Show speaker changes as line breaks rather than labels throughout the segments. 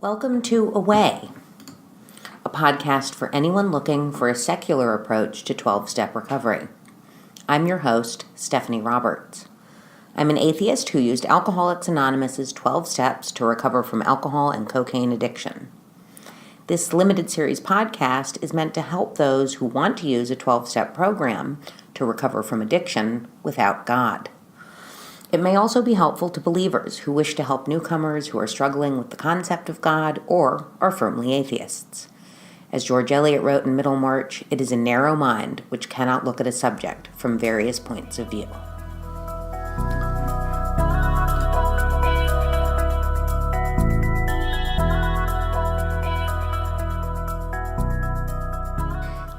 Welcome to Away, a podcast for anyone looking for a secular approach to 12-step recovery. I'm your host, Stephanie Roberts. I'm an atheist who used Alcoholics Anonymous' 12 steps to recover from alcohol and cocaine addiction. This limited series podcast is meant to help those who want to use a 12-step program to recover from addiction without God. It may also be helpful to believers who wish to help newcomers who are struggling with the concept of God or are firmly atheists. As George Eliot wrote in Middlemarch, it is a narrow mind which cannot look at a subject from various points of view.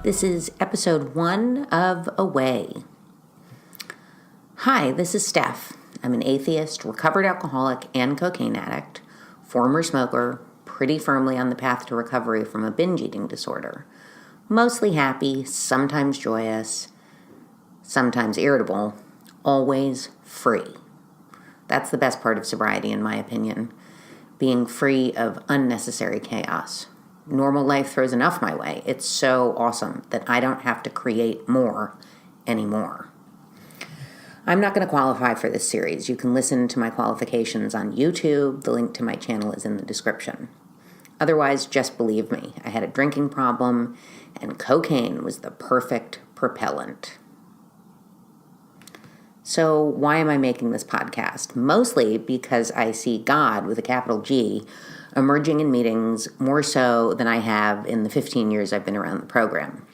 This is episode 1 of Away. Hi, this is Steph. I'm an atheist, recovered alcoholic, and cocaine addict, former smoker, pretty firmly on the path to recovery from a binge eating disorder. Mostly happy, sometimes joyous, sometimes irritable, always free. That's the best part of sobriety, in my opinion, being free of unnecessary chaos. Normal life throws enough my way. It's so awesome that I don't have to create more anymore. I'm not going to qualify for this series. You can listen to my qualifications on YouTube. The link to my channel is in the description. Otherwise, just believe me, I had a drinking problem, and cocaine was the perfect propellant. So why am I making this podcast? Mostly because I see God, with a capital G, emerging in meetings more so than I have in the 15 years I've been around the program.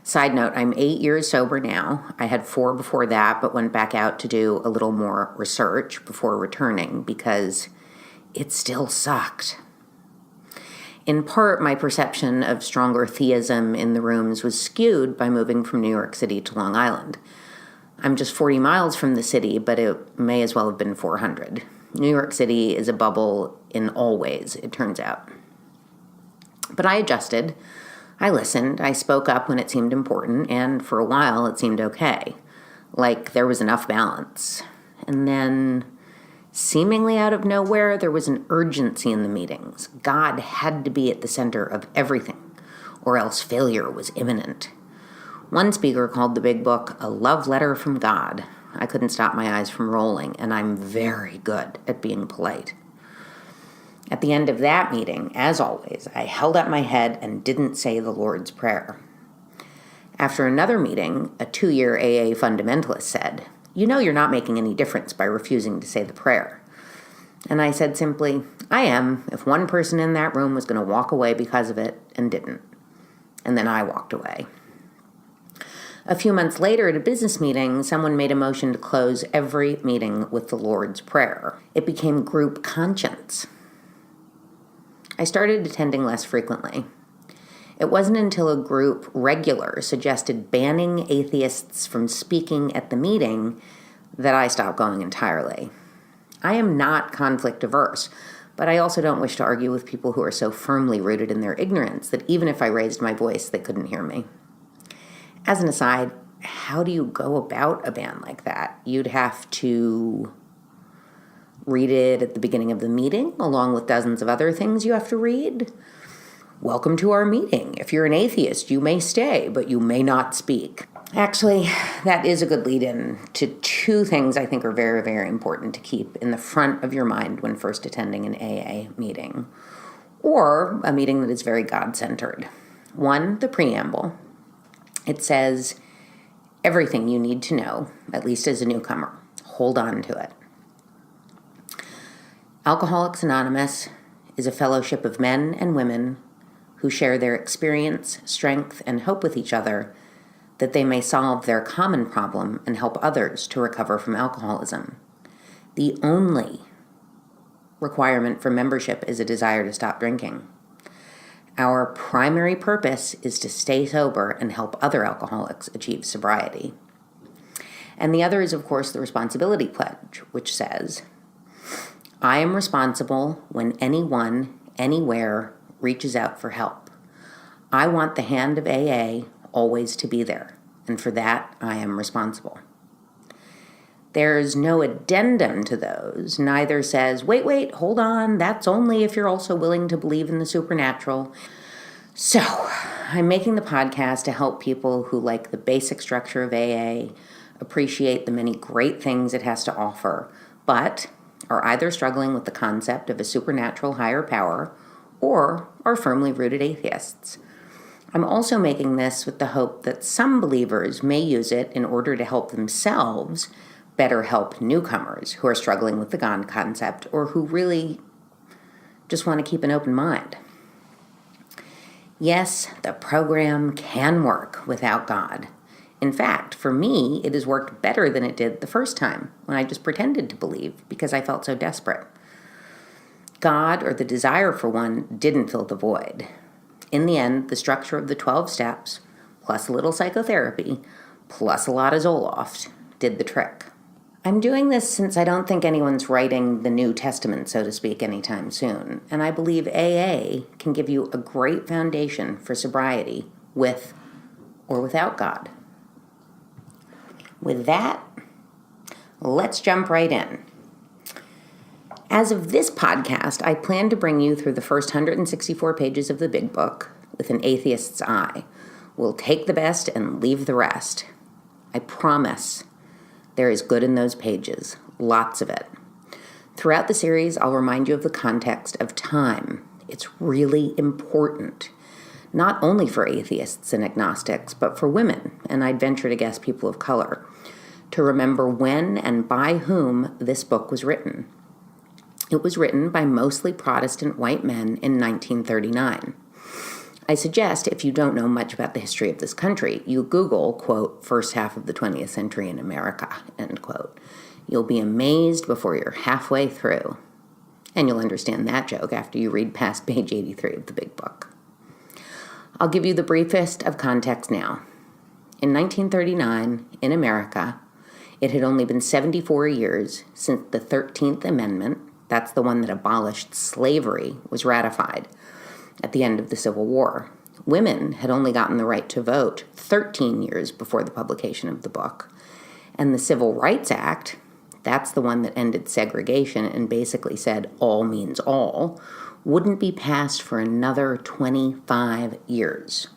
Side note, I'm 8 years sober now. I had 4 before that, but went back out to do a little more research before returning because it still sucked. In part, my perception of stronger theism in the rooms was skewed by moving from New York City to Long Island. I'm just 40 miles from the city, but it may as well have been 400. New York City is a bubble in all ways, it turns out. But I adjusted. I listened, I spoke up when it seemed important, and for a while it seemed okay. Like there was enough balance. And then, seemingly out of nowhere, there was an urgency in the meetings. God had to be at the center of everything, or else failure was imminent. One speaker called the big book a love letter from God. I couldn't stop my eyes from rolling, and I'm very good at being polite. At the end of that meeting, as always, I held up my head and didn't say the Lord's Prayer. After another meeting, a 2-year AA fundamentalist said, "You know you're not making any difference by refusing to say the prayer." And I said simply, "I am, if one person in that room was going to walk away because of it and didn't." And then I walked away. A few months later at a business meeting, someone made a motion to close every meeting with the Lord's Prayer. It became group conscience. I started attending less frequently. It wasn't until a group regular suggested banning atheists from speaking at the meeting that I stopped going entirely. I am not conflict averse, but I also don't wish to argue with people who are so firmly rooted in their ignorance that even if I raised my voice, they couldn't hear me. As an aside, how do you go about a ban like that? You'd have to read it at the beginning of the meeting, along with dozens of other things you have to read. Welcome to our meeting. If you're an atheist, you may stay, but you may not speak. Actually, that is a good lead-in to 2 things I think are very, very important to keep in the front of your mind when first attending an AA meeting, or a meeting that is very God-centered. 1, the Preamble. It says everything you need to know, at least as a newcomer. Hold on to it. Alcoholics Anonymous is a fellowship of men and women who share their experience, strength, and hope with each other that they may solve their common problem and help others to recover from alcoholism. The only requirement for membership is a desire to stop drinking. Our primary purpose is to stay sober and help other alcoholics achieve sobriety. And the other is, of course, the responsibility pledge, which says, I am responsible when anyone, anywhere, reaches out for help. I want the hand of AA always to be there, and for that I am responsible. There's no addendum to those. Neither says, wait, hold on, that's only if you're also willing to believe in the supernatural. So, I'm making the podcast to help people who like the basic structure of AA, appreciate the many great things it has to offer, but are either struggling with the concept of a supernatural higher power or are firmly rooted atheists. I'm also making this with the hope that some believers may use it in order to help themselves better help newcomers who are struggling with the God concept or who really just want to keep an open mind. Yes, the program can work without God. In fact, for me, it has worked better than it did the first time when I just pretended to believe because I felt so desperate. God, or the desire for one, didn't fill the void. In the end, the structure of the 12 steps, plus a little psychotherapy, plus a lot of Zoloft, did the trick. I'm doing this since I don't think anyone's writing the New Testament, so to speak, anytime soon, and I believe AA can give you a great foundation for sobriety with or without God. With that, let's jump right in. As of this podcast, I plan to bring you through the first 164 pages of the big book with an atheist's eye. We'll take the best and leave the rest. I promise there is good in those pages, lots of it. Throughout the series, I'll remind you of the context of time. It's really important, not only for atheists and agnostics, but for women, and I'd venture to guess people of color, to remember when and by whom this book was written. It was written by mostly Protestant white men in 1939. I suggest, if you don't know much about the history of this country, you Google, quote, first half of the 20th century in America, end quote. You'll be amazed before you're halfway through. And you'll understand that joke after you read past page 83 of the big book. I'll give you the briefest of context now. In 1939, in America, it had only been 74 years since the 13th Amendment, that's the one that abolished slavery, was ratified at the end of the Civil War. Women had only gotten the right to vote 13 years before the publication of the book. And the Civil Rights Act, that's the one that ended segregation and basically said all means all, wouldn't be passed for another 25 years.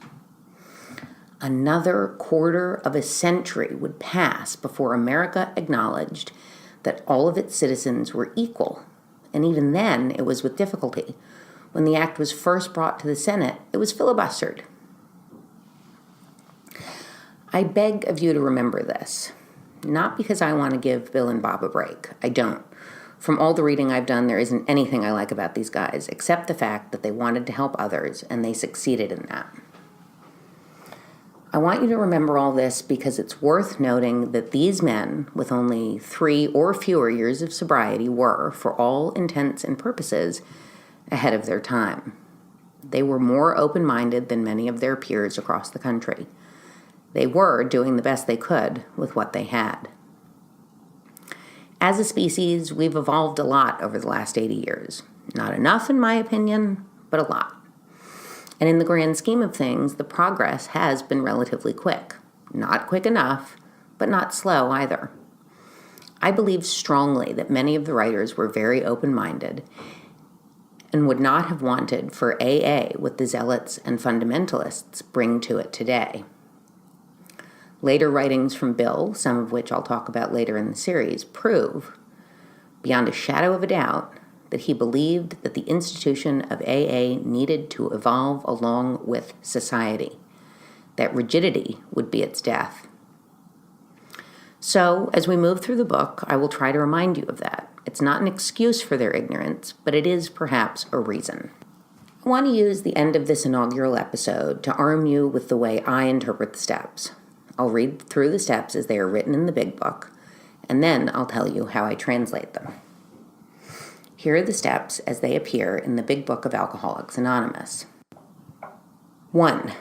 Another quarter of a century would pass before America acknowledged that all of its citizens were equal. And even then, it was with difficulty. When the act was first brought to the Senate, it was filibustered. I beg of you to remember this, not because I want to give Bill and Bob a break. I don't. From all the reading I've done, there isn't anything I like about these guys, except the fact that they wanted to help others, and they succeeded in that. I want you to remember all this because it's worth noting that these men, with only 3 or fewer years of sobriety, were, for all intents and purposes, ahead of their time. They were more open-minded than many of their peers across the country. They were doing the best they could with what they had. As a species, we've evolved a lot over the last 80 years. Not enough, in my opinion, but a lot. And in the grand scheme of things, the progress has been relatively quick. Not quick enough, but not slow either. I believe strongly that many of the writers were very open-minded and would not have wanted for AA what the zealots and fundamentalists bring to it today. Later writings from Bill, some of which I'll talk about later in the series, prove, beyond a shadow of a doubt, that he believed that the institution of AA needed to evolve along with society, that rigidity would be its death. So, as we move through the book, I will try to remind you of that. It's not an excuse for their ignorance, but it is perhaps a reason. I want to use the end of this inaugural episode to arm you with the way I interpret the steps. I'll read through the steps as they are written in the big book, and then I'll tell you how I translate them. Here are the steps as they appear in the Big Book of Alcoholics Anonymous. 1.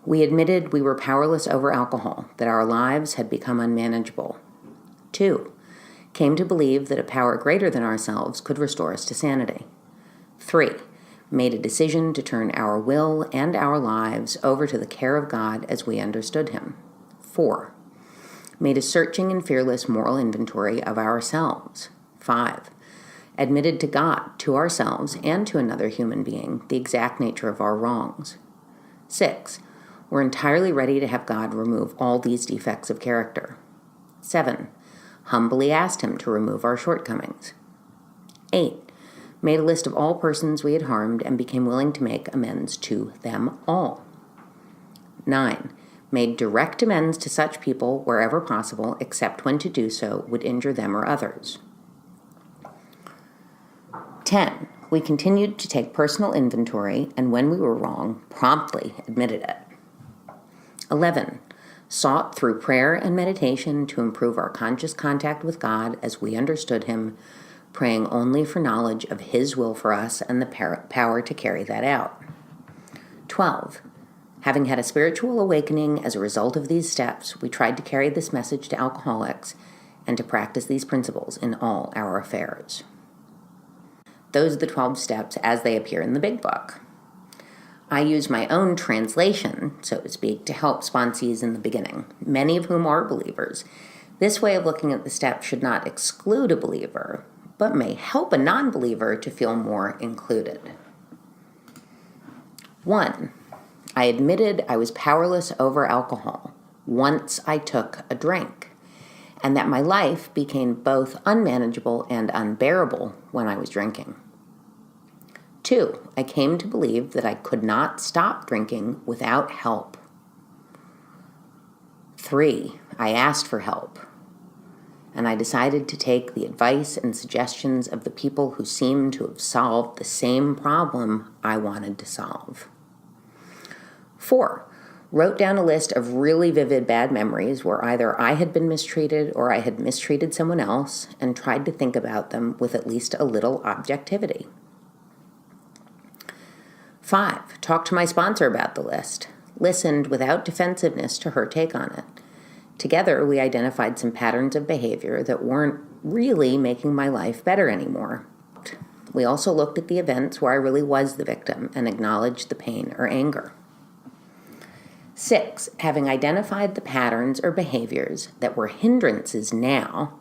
We admitted we were powerless over alcohol, that our lives had become unmanageable. 2. Came to believe that a power greater than ourselves could restore us to sanity. 3. Made a decision to turn our will and our lives over to the care of God as we understood him. 4. Made a searching and fearless moral inventory of ourselves. 5. Admitted to God, to ourselves, and to another human being the exact nature of our wrongs. 6. We're entirely ready to have God remove all these defects of character. 7. Humbly asked him to remove our shortcomings. 8. Made a list of all persons we had harmed and became willing to make amends to them all. 9. Made direct amends to such people wherever possible, except when to do so would injure them or others. 10. We continued to take personal inventory, and when we were wrong, promptly admitted it. 11. Sought through prayer and meditation to improve our conscious contact with God as we understood him, praying only for knowledge of his will for us and the power to carry that out. 12. Having had a spiritual awakening as a result of these steps, we tried to carry this message to alcoholics and to practice these principles in all our affairs. Those are the 12 steps as they appear in the Big Book. I use my own translation, so to speak, to help sponsees in the beginning, many of whom are believers. This way of looking at the steps should not exclude a believer, but may help a non-believer to feel more included. 1. I admitted I was powerless over alcohol once I took a drink, and that my life became both unmanageable and unbearable when I was drinking. 2. I came to believe that I could not stop drinking without help. 3. I asked for help, and I decided to take the advice and suggestions of the people who seemed to have solved the same problem I wanted to solve. 4. Wrote down a list of really vivid bad memories where either I had been mistreated or I had mistreated someone else, and tried to think about them with at least a little objectivity. 5. Talked to my sponsor about the list. Listened without defensiveness to her take on it. Together, we identified some patterns of behavior that weren't really making my life better anymore. We also looked at the events where I really was the victim and acknowledged the pain or anger. 6. Having identified the patterns or behaviors that were hindrances now,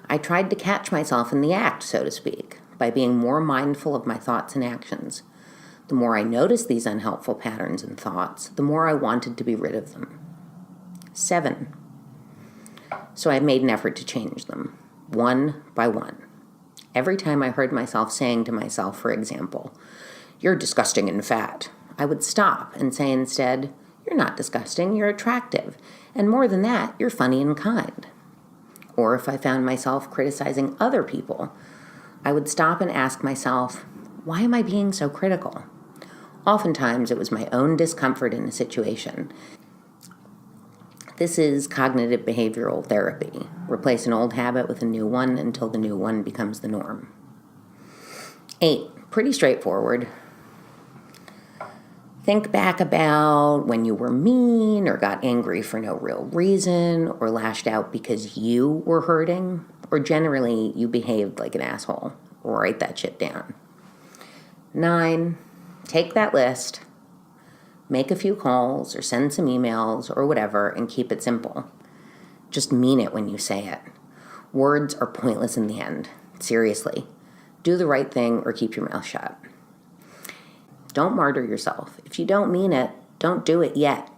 I tried to catch myself in the act, so to speak, by being more mindful of my thoughts and actions. The more I noticed these unhelpful patterns and thoughts, the more I wanted to be rid of them. 7. So I made an effort to change them, one by one. Every time I heard myself saying to myself, for example, "You're disgusting and fat," I would stop and say instead, "You're not disgusting, you're attractive. And more than that, you're funny and kind." Or if I found myself criticizing other people, I would stop and ask myself, why am I being so critical? Oftentimes, it was my own discomfort in a situation. This is cognitive behavioral therapy. Replace an old habit with a new one until the new one becomes the norm. 8. Pretty straightforward. Think back about when you were mean or got angry for no real reason or lashed out because you were hurting or generally you behaved like an asshole. Write that shit down. 9. Take that list, make a few calls or send some emails or whatever and keep it simple. Just mean it when you say it. Words are pointless in the end. Seriously. Do the right thing or keep your mouth shut. Don't martyr yourself. If you don't mean it, don't do it yet.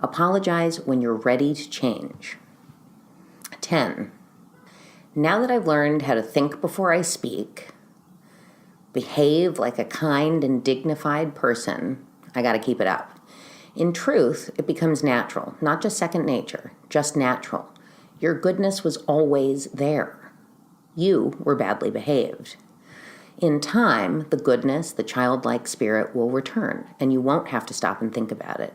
Apologize when you're ready to change. 10. Now that I've learned how to think before I speak, behave like a kind and dignified person, I got to keep it up. In truth, it becomes natural, not just second nature, just natural. Your goodness was always there. You were badly behaved. In time, the goodness, the childlike spirit will return, and you won't have to stop and think about it.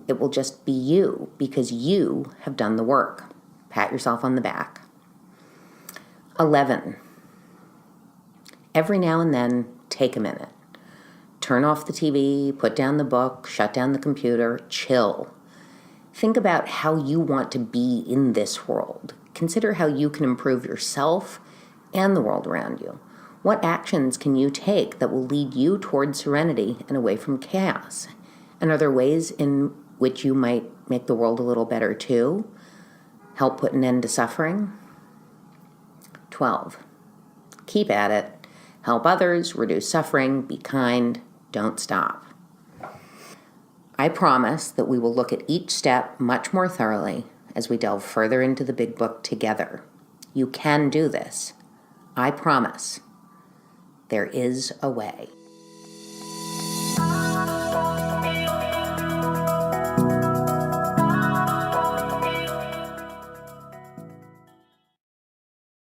It will just be you, because you have done the work. Pat yourself on the back. 11. Every now and then, take a minute. Turn off the TV, put down the book, shut down the computer, chill. Think about how you want to be in this world. Consider how you can improve yourself and the world around you. What actions can you take that will lead you towards serenity and away from chaos? And are there ways in which you might make the world a little better too? Help put an end to suffering. 12. Keep at it. Help others, reduce suffering, be kind, don't stop. I promise that we will look at each step much more thoroughly as we delve further into the big book together. You can do this. I promise. There is a way.